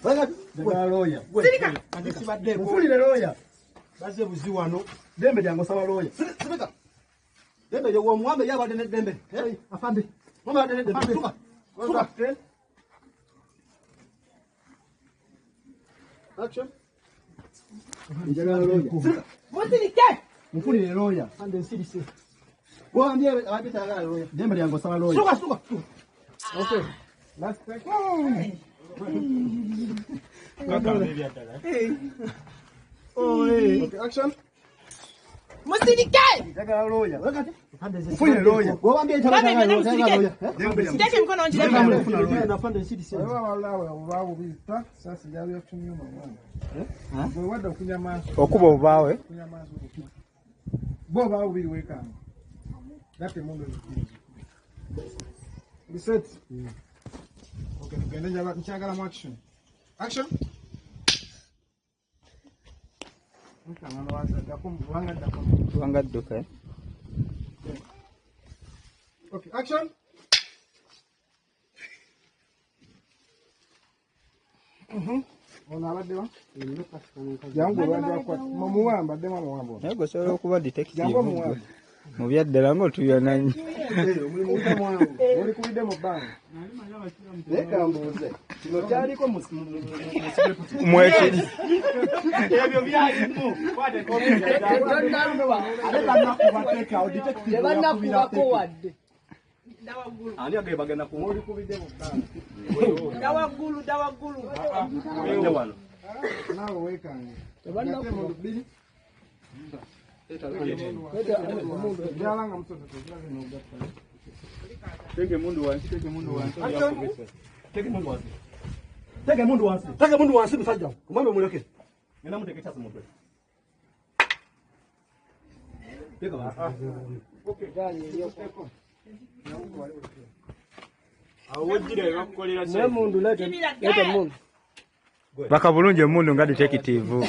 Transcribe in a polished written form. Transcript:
Ndagala lawyer. Sirika. Mufulire lawyer. Baze buzi wano. Dembe lyango saba lawyer. Sirika. Dembe yo wo mwambe yaba dene dembe. Afande. Mwambe dene dembe. Suka. Suka. Action. Ndagala lawyer. Musirike. Mufulire lawyer. Ande nsirise. Wambie abitagala lawyer. Dembe lyango saba lawyer. Suka suka. Okay. Last take. Okay, action. Musirike. Ndagala lawyer. Wakati. Mufulire lawyer. Wambie itagala lawyer. Ndeke mkono njira lawyer. Nafande nsirise. Sasa jawe kunyuma mwana. Wada kunya maso. Okuba obawe. Kunya maso. Bo ba ubiri weka. Date mundo. Reset. Okay, ngende njaba nchagala mu action. Action. Mkana waza ndakumbu wanga ndakumbu. Wanga duka. Okay, action. Ona abadewa? Jangu badewa kwa mamuwamba dema muwambo. Yego solo kuba detective. Jangu muwamba. Mu byaddala ngo tuyonanyi. Omulimu mwangu. Oli kuide mu bang. Leka mbuze. Kino kyaliko Mwekiri. Ebyo byalimu. Kwate komenda. Aleka nakubateka o detective. Yabana kubako wadde. Ani agaye bagenda ku Oli kuide mu bang. Dawagulu. Ende wano. Nawe wekange. Yabana mu bili. Jalanga mtoto tuzale no gata. Tege mundu wansi. Tege mundu wansi musajja. Kumambe muleke. Ngena muteke kyasi mutwe. Tega wansi. Okay, gani yoko. Awojire bakolera Ne mundu lete mundu. Bakabulunje mundu nga detective.